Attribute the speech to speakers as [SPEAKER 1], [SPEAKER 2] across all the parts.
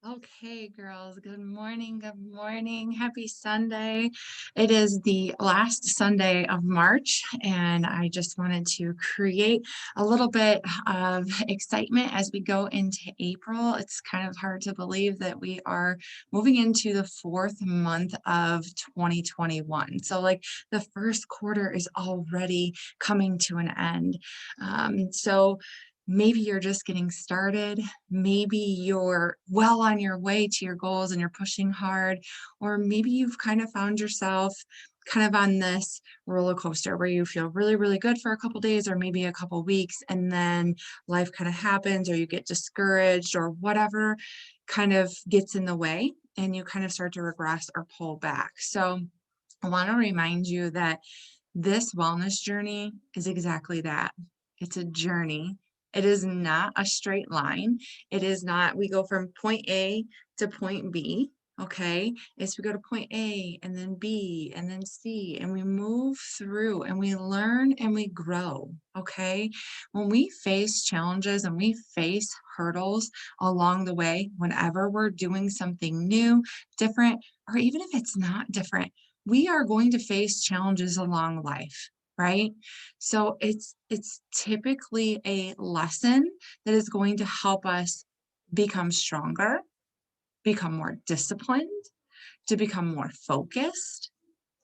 [SPEAKER 1] Okay, girls, good morning. Good morning. Happy Sunday. It is the last Sunday of March, and I just wanted to create a little bit of excitement as we go into April. It's kind of hard to believe that we are moving into the fourth month of 2021. So, like, the first quarter is already coming to an end. So, maybe you're just getting started. Maybe you're well on your way to your goals and you're pushing hard, or maybe you've kind of found yourself kind of on this roller coaster where you feel really, really good for a couple days or maybe a couple weeks, and then life kind of happens or you get discouraged or whatever kind of gets in the way and you kind of start to regress or pull back. So I want to remind you that this wellness journey is exactly that. It's a journey. It is not a straight line. It is not, we go from point A to point B, okay? It's we go to point A and then B and then C, and we move through and we learn and we grow, okay? When we face challenges and we face hurdles along the way, whenever we're doing something new, different, or even if it's not different, we are going to face challenges along life, right? So it's typically a lesson that is going to help us become stronger, become more disciplined, to become more focused,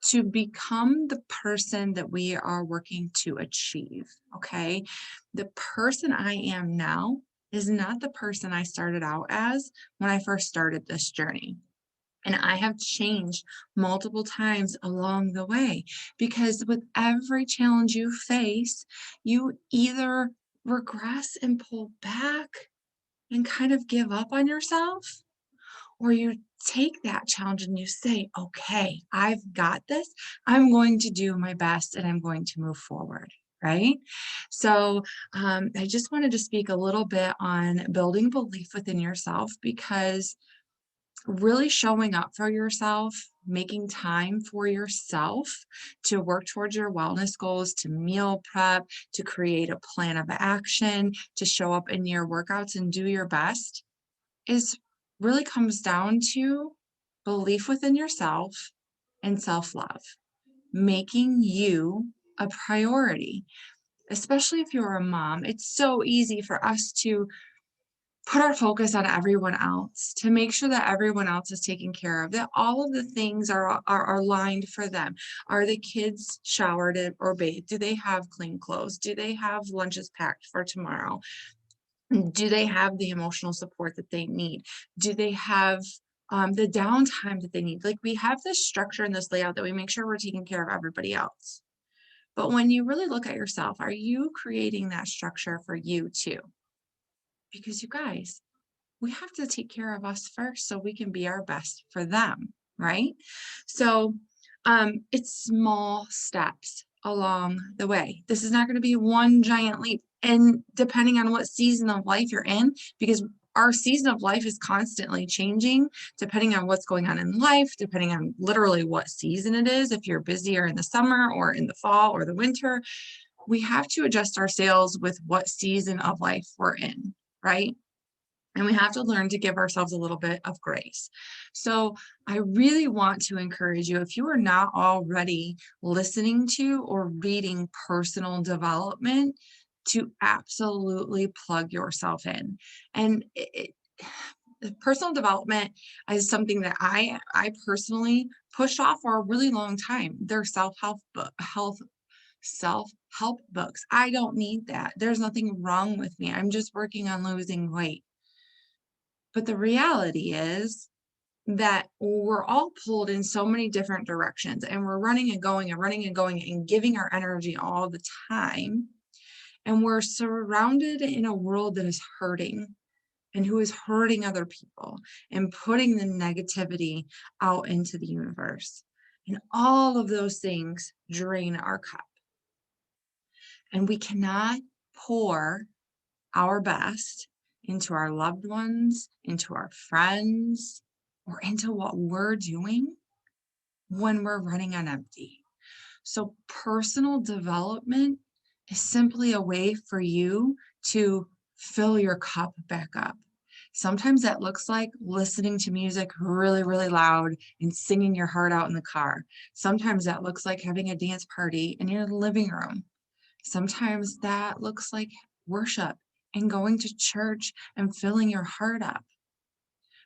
[SPEAKER 1] to become the person that we are working to achieve, okay? The person I am now is not the person I started out as when I first started this journey. And I have changed multiple times along the way because with every challenge you face, you either regress and pull back and kind of give up on yourself, or you take that challenge and you say, okay, I've got this. I'm going to do my best and I'm going to move forward. Right. So I just wanted to speak a little bit on building belief within yourself because really showing up for yourself, making time for yourself to work towards your wellness goals, to meal prep, to create a plan of action, to show up in your workouts and do your best is really comes down to belief within yourself and self-love, making you a priority, especially if you're a mom. It's so easy for us to put our focus on everyone else, to make sure that everyone else is taken care of, that all of the things are aligned for them. Are the kids showered or bathed? Do they have clean clothes? Do they have lunches packed for tomorrow? Do they have the emotional support that they need? Do they have the downtime that they need? Like, we have this structure and this layout that we make sure we're taking care of everybody else. But when you really look at yourself, are you creating that structure for you too? Because you guys, we have to take care of us first so we can be our best for them, right? So it's small steps along the way. This is not going to be one giant leap. And depending on what season of life you're in, because our season of life is constantly changing depending on what's going on in life, depending on literally what season it is. If you're busier in the summer or in the fall or the winter, we have to adjust our sails with what season of life we're in, right? And we have to learn to give ourselves a little bit of grace. So I really want to encourage you, if you are not already listening to or reading personal development, to absolutely plug yourself in. And personal development is something that I personally pushed off for a really long time. They're self-help books. I don't need that. There's nothing wrong with me. I'm just working on losing weight. But the reality is that we're all pulled in so many different directions and we're running and going and running and going and giving our energy all the time. And we're surrounded in a world that is hurting and who is hurting other people and putting the negativity out into the universe. And all of those things drain our cup. And we cannot pour our best into our loved ones, into our friends, or into what we're doing when we're running on empty. So, personal development is simply a way for you to fill your cup back up, Sometimes that looks like listening to music really, really loud and singing your heart out in the car. Sometimes that looks like having a dance party in your living room. Sometimes that looks like worship and going to church and filling your heart up.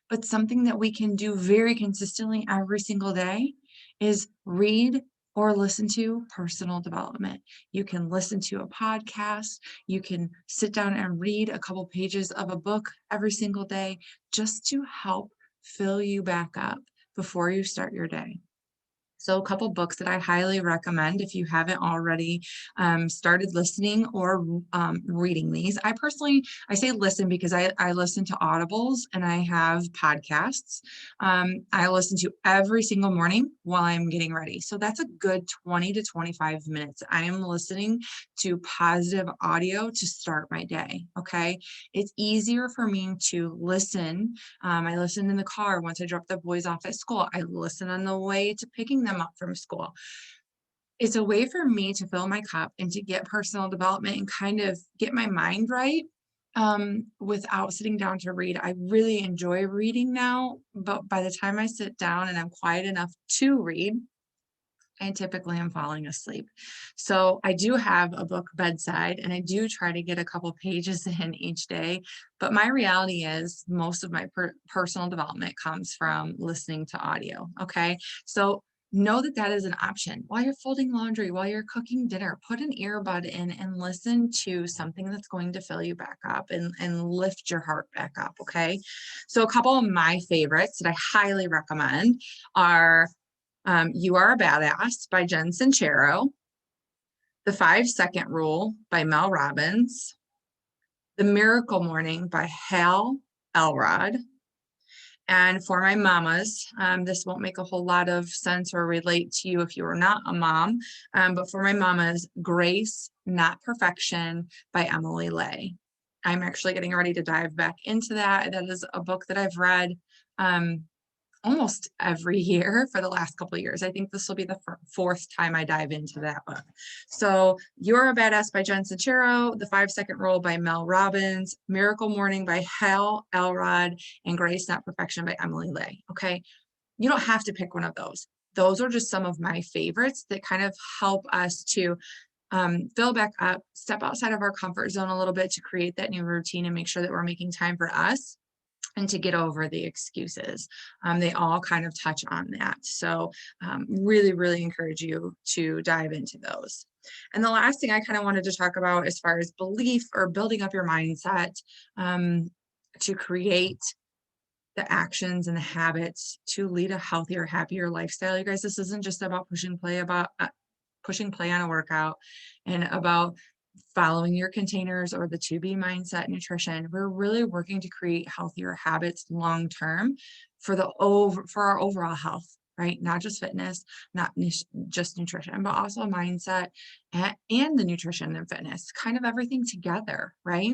[SPEAKER 1] But something that we can do very consistently every single day is read or listen to personal development. You can listen to a podcast. You can sit down and read a couple pages of a book every single day just to help fill you back up before you start your day. So a couple books that I highly recommend if you haven't already started listening or reading these. I say listen because I listen to audibles and I have podcasts. I listen to every single morning while I'm getting ready. So that's a good 20 to 25 minutes. I am listening to positive audio to start my day. Okay. It's easier for me to listen. I listen in the car once I drop the boys off at school. I listen on the way to picking them up from school. It's a way for me to fill my cup and to get personal development and kind of get my mind right without sitting down to read. I really enjoy reading now, but by the time I sit down and I'm quiet enough to read, I typically am falling asleep. So I do have a book bedside and I do try to get a couple pages in each day. But my reality is most of my personal development comes from listening to audio. Okay. So know that that is an option. While you're folding laundry, while you're cooking dinner, put an earbud in and listen to something that's going to fill you back up and lift your heart back up. Okay. So a couple of my favorites that I highly recommend are You Are a Badass by Jen Sincero, The 5 Second Rule by Mel Robbins, The Miracle Morning by Hal Elrod. And for my mamas, this won't make a whole lot of sense or relate to you if you are not a mom, but for my mamas, Grace, Not Perfection by Emily Ley. I'm actually getting ready to dive back into that. That is a book that I've read almost every year for the last couple of years. I think this will be the fourth time I dive into that book. So You're a Badass by Jen Sincero, The 5 Second Rule by Mel Robbins, Miracle Morning by Hal Elrod, and Grace Not Perfection by Emily Ley. Okay. You don't have to pick one of those. Those are just some of my favorites that kind of help us to fill back up, step outside of our comfort zone a little bit to create that new routine and make sure that we're making time for us and to get over the excuses. They all kind of touch on that. So really, really encourage you to dive into those. And the last thing I kind of wanted to talk about as far as belief or building up your mindset to create the actions and the habits to lead a healthier, happier lifestyle. You guys, this isn't just about pushing play on a workout and about following your containers or the 2B mindset nutrition. We're really working to create healthier habits long term for our overall health, right? Not just fitness, not just nutrition, but also mindset and the nutrition and fitness, kind of everything together, right?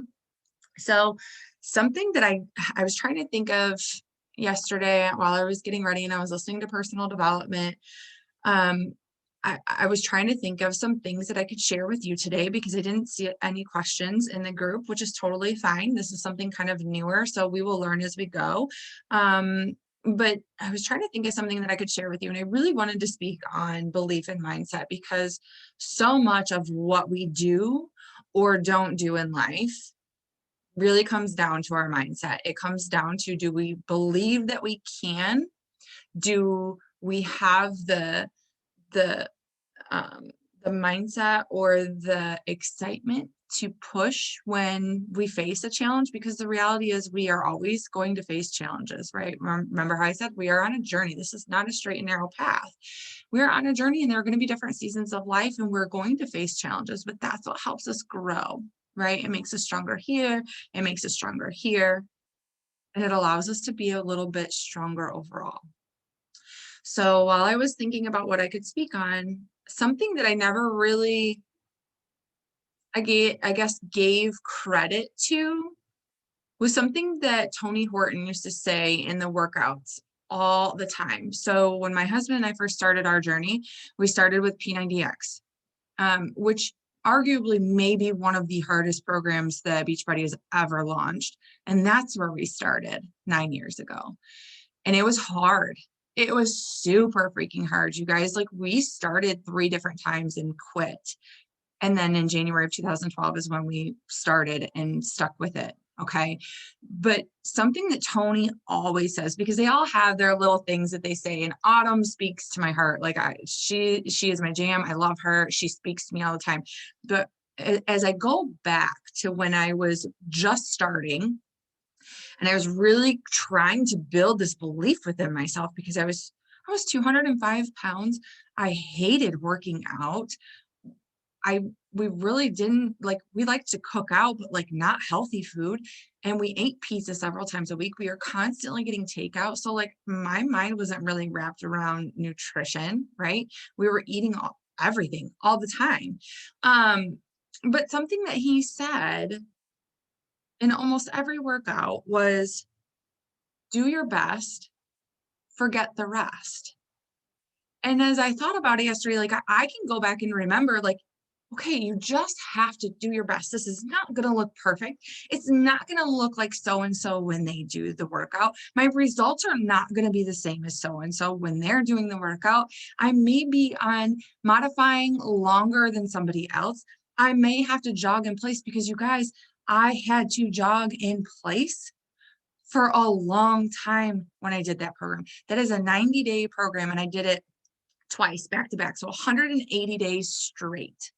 [SPEAKER 1] So something that I was trying to think of yesterday while I was getting ready and I was listening to personal development. I was trying to think of some things that I could share with you today because I didn't see any questions in the group, which is totally fine. This is something kind of newer, so we will learn as we go. But I was trying to think of something that I could share with you, and I really wanted to speak on belief and mindset because so much of what we do or don't do in life really comes down to our mindset. It comes down to, do we believe that we can? Do we have the mindset or the excitement to push when we face a challenge? Because the reality is we are always going to face challenges, right? Remember how I said we are on a journey. This is not a straight and narrow path. We're on a journey and there are going to be different seasons of life and we're going to face challenges, but that's what helps us grow, right? It makes us stronger here. It makes us stronger here. And it allows us to be a little bit stronger overall. So while I was thinking about what I could speak on, something that I never really, I guess, gave credit to was something that Tony Horton used to say in the workouts all the time. So when my husband and I first started our journey, we started with P90X, which arguably maybe one of the hardest programs that Beachbody has ever launched. And that's where we started 9 years ago. And it was hard. It was super freaking hard, you guys. Like, we started 3 different times and quit. And then in January of 2012 is when we started and stuck with it. Okay. But something that Tony always says, because they all have their little things that they say, and Autumn speaks to my heart. Like, she is my jam. I love her. She speaks to me all the time. But as I go back to when I was just starting, and I was really trying to build this belief within myself, because I was 205 pounds. I hated working out. We really didn't like, we like to cook out, but like not healthy food. And we ate pizza several times a week. We were constantly getting takeout. So like, my mind wasn't really wrapped around nutrition, right? We were eating everything all the time. But something that he said in almost every workout was, do your best, forget the rest. And as I thought about it yesterday, like, I can go back and remember, like, okay, you just have to do your best. This is not going to look perfect. It's not going to look like so-and-so when they do the workout. My results are not going to be the same as so-and-so when they're doing the workout. I may be on modifying longer than somebody else. I may have to jog in place, because you guys, I had to jog in place for a long time when I did that program. That is a 90-day program, and I did it twice back to back. So 180 days straight.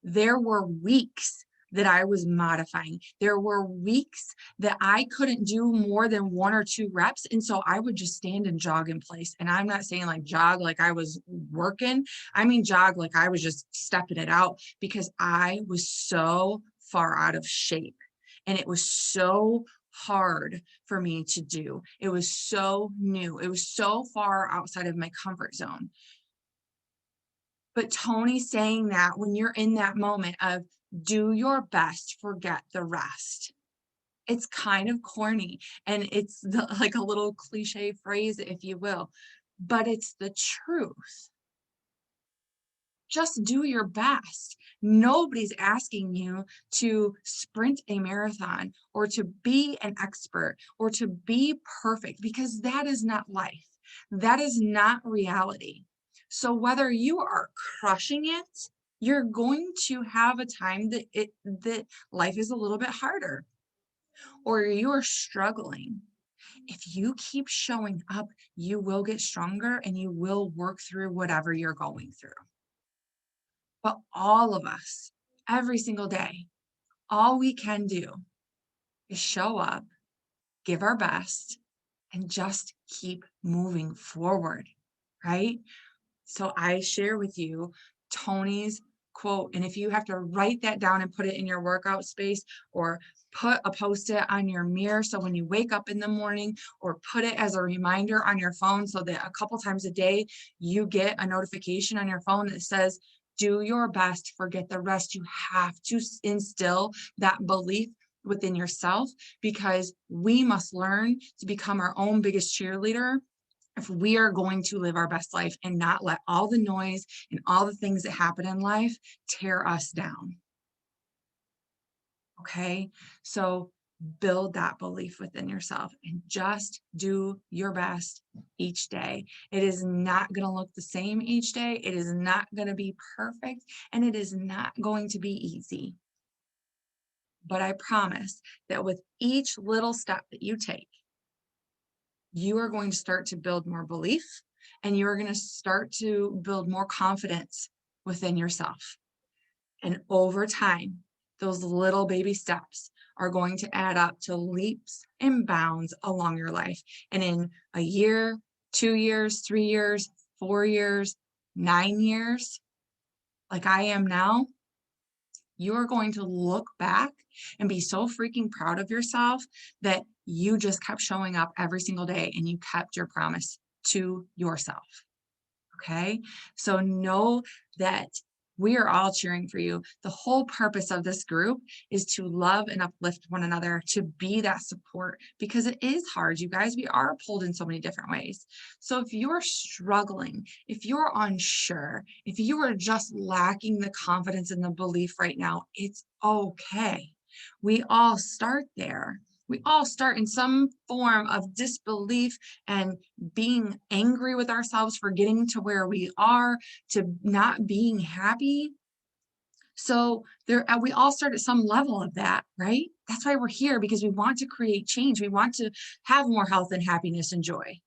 [SPEAKER 1] There were weeks that I was modifying. There were weeks that I couldn't do more than 1 or 2 reps. And so I would just stand and jog in place. And I'm not saying like jog like I was working. I mean, jog like I was just stepping it out, because I was so far out of shape. And it was so hard for me to do. It was so new. It was so far outside of my comfort zone. But Tony saying that when you're in that moment of do your best, forget the rest. It's kind of corny, and it's like a little cliche phrase, if you will, but it's the truth. Just do your best. Nobody's asking you to sprint a marathon or to be an expert or to be perfect, because that is not life. That is not reality. So whether you are crushing it, you're going to have a time that life is a little bit harder, or you are struggling. If you keep showing up, you will get stronger and you will work through whatever you're going through. But all of us, every single day, all we can do is show up, give our best, and just keep moving forward, right? So I share with you Tony's quote. And if you have to write that down and put it in your workout space, or put a post-it on your mirror so when you wake up in the morning, or put it as a reminder on your phone so that a couple times a day you get a notification on your phone that says, do your best, forget the rest. You have to instill that belief within yourself, because we must learn to become our own biggest cheerleader if we are going to live our best life and not let all the noise and all the things that happen in life tear us down. Okay, so build that belief within yourself and just do your best each day. It is not going to look the same each day. It is not going to be perfect, and it is not going to be easy. But I promise that with each little step that you take, you are going to start to build more belief, and you are going to start to build more confidence within yourself. And over time, those little baby steps are going to add up to leaps and bounds along your life. And in a year, 2 years, 3 years, 4 years, 9 years, like I am now, you're going to look back and be so freaking proud of yourself that you just kept showing up every single day and you kept your promise to yourself. Okay. So know that We are all cheering for you. The whole purpose of this group is to love and uplift one another, to be that support, because it is hard, you guys. We are pulled in so many different ways. So if you're struggling, if you're unsure, if you are just lacking the confidence and the belief right now, it's okay. We all start there. We all start in some form of disbelief and being angry with ourselves for getting to where we are, to not being happy. So we all start at some level of that, right? That's why we're here, because we want to create change. We want to have more health and happiness and joy.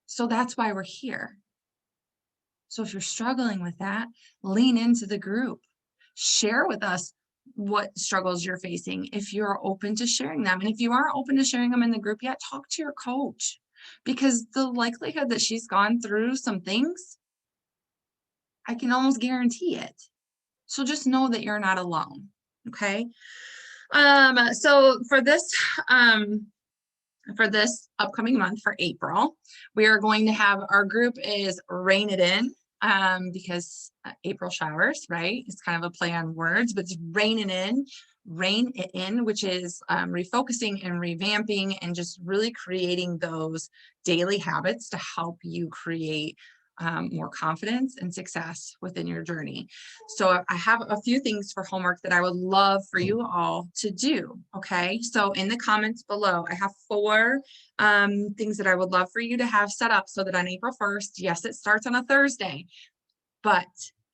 [SPEAKER 1] So that's why we're here. So if you're struggling with that, lean into the group. Share with us what struggles you're facing if you're open to sharing them. And if you aren't open to sharing them in the group yet, talk to your coach, because the likelihood that she's gone through some things, I can almost guarantee it. So just know that you're not alone. Okay. So for this upcoming month, for April, we are going to have, our group is Rein It In, because April showers, right? It's kind of a play on words, but it's Rein It In, which is refocusing and revamping and just really creating those daily habits to help you create more confidence and success within your journey. So I have a few things for homework that I would love for you all to do. Okay. So in the comments below, I have 4 things that I would love for you to have set up so that on April 1st, yes, it starts on a Thursday, but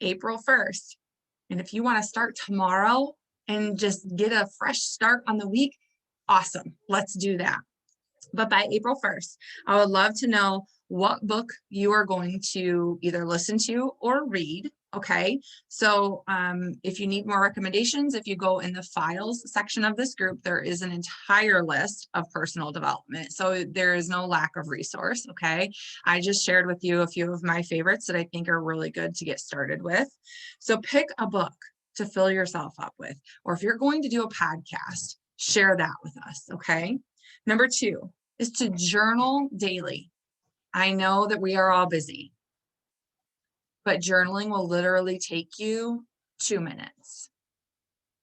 [SPEAKER 1] April 1st. And if you want to start tomorrow and just get a fresh start on the week, awesome. Let's do that. But by April 1st, I would love to know what book you are going to either listen to or read. Okay. So if you need more recommendations, if you go in the files section of this group, there is an entire list of personal development. So there is no lack of resource. Okay. I just shared with you a few of my favorites that I think are really good to get started with. So pick a book to fill yourself up with, or if you're going to do a podcast, share that with us. Okay. Number 2 is to journal daily. I know that we are all busy, but journaling will literally take you 2 minutes.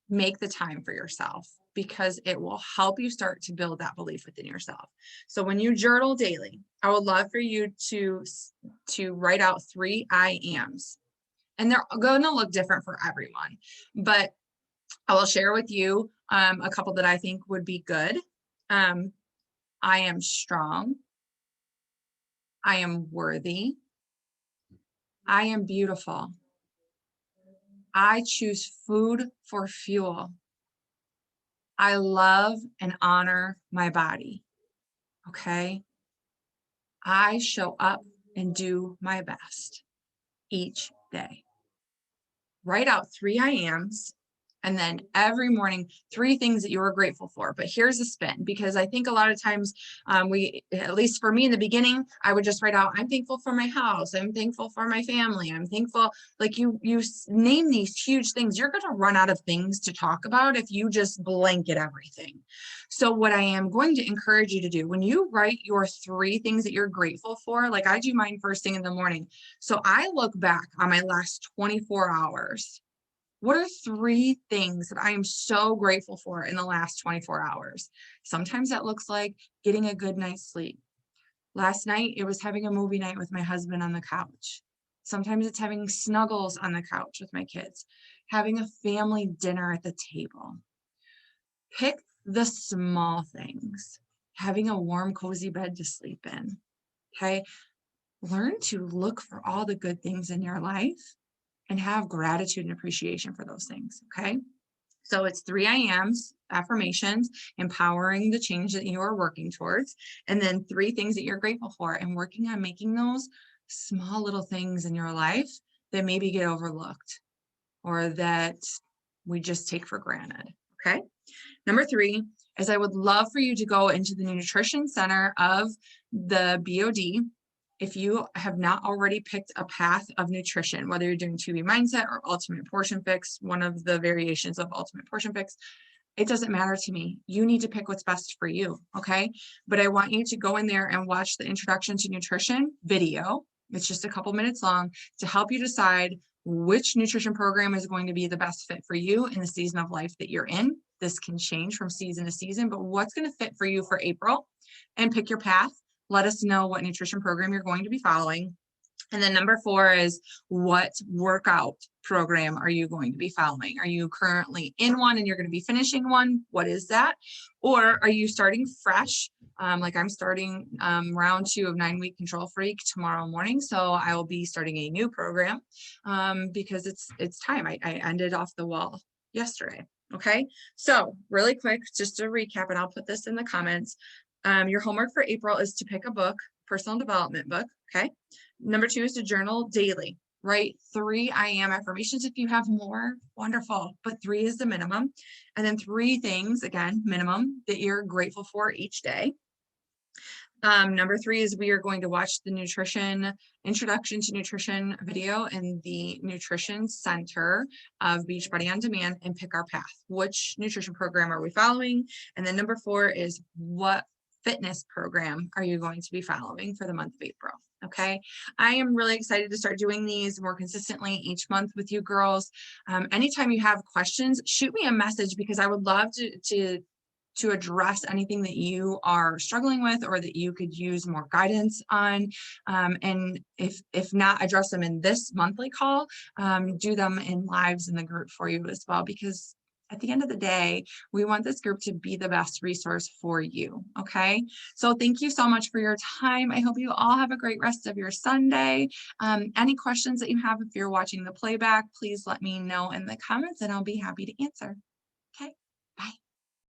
[SPEAKER 1] Make the time for yourself, because it will help you start to build that belief within yourself. So when you journal daily, I would love for you to write out 3 I ams. And they're going to look different for everyone, but I will share with you a couple that I think would be good. I am strong. I am worthy. I am beautiful. I choose food for fuel. I love and honor my body. Okay. I show up and do my best each day. Write out 3 I ams. And then every morning, 3 things that you are grateful for. But here's a spin, because I think a lot of times at least for me in the beginning, I would just write out, I'm thankful for my house. I'm thankful for my family. I'm thankful. Like you name these huge things. You're going to run out of things to talk about if you just blanket everything. So what I am going to encourage you to do, when you write your 3 things that you're grateful for, like I do mine first thing in the morning. So I look back on my last 24 hours. What are 3 things that I am so grateful for in the last 24 hours? Sometimes that looks like getting a good night's sleep. Last night, it was having a movie night with my husband on the couch. Sometimes it's having snuggles on the couch with my kids, having a family dinner at the table. Pick the small things, having a warm, cozy bed to sleep in. Okay. Learn to look for all the good things in your life and have gratitude and appreciation for those things. Okay. So it's 3 I ams, affirmations, empowering the change that you are working towards, and then 3 things that you're grateful for, and working on making those small little things in your life that maybe get overlooked or that we just take for granted. Okay. Number 3 is I would love for you to go into the nutrition center of the BOD. If you have not already picked a path of nutrition, whether you're doing 2B Mindset or Ultimate Portion Fix, one of the variations of Ultimate Portion Fix, it doesn't matter to me. You need to pick what's best for you, okay? But I want you to go in there and watch the Introduction to Nutrition video. It's just a couple minutes long to help you decide which nutrition program is going to be the best fit for you in the season of life that you're in. This can change from season to season, but what's going to fit for you for April, and pick your path. Let us know what nutrition program you're going to be following. And then number 4 is, what workout program are you going to be following? Are you currently in one and you're going to be finishing one? What is that? Or are you starting fresh? Like I'm starting round 2 of 9-week Control Freak tomorrow morning. So I will be starting a new program because it's time. I ended off the wall yesterday. Okay. So really quick, just to recap, and I'll put this in the comments. Your homework for April is to pick a book, personal development book. Okay. Number 2 is to journal daily. Write 3 I am affirmations. If you have more, wonderful, but 3 is the minimum. And then 3 things, again, minimum, that you're grateful for each day. Number 3 is we are going to watch the introduction to nutrition video in the nutrition center of Beachbody On Demand, and pick our path. Which nutrition program are we following? And then number 4 is, what fitness program are you going to be following for the month of April? Okay. I am really excited to start doing these more consistently each month with you girls. Anytime you have questions, shoot me a message, because I would love to address anything that you are struggling with or that you could use more guidance on. And if not address them in this monthly call, do them in lives in the group for you as well, because at the end of the day, we want this group to be the best resource for you. Okay. So thank you so much for your time. I hope you all have a great rest of your Sunday. Any questions that you have, if you're watching the playback, please let me know in the comments and I'll be happy to answer. Okay.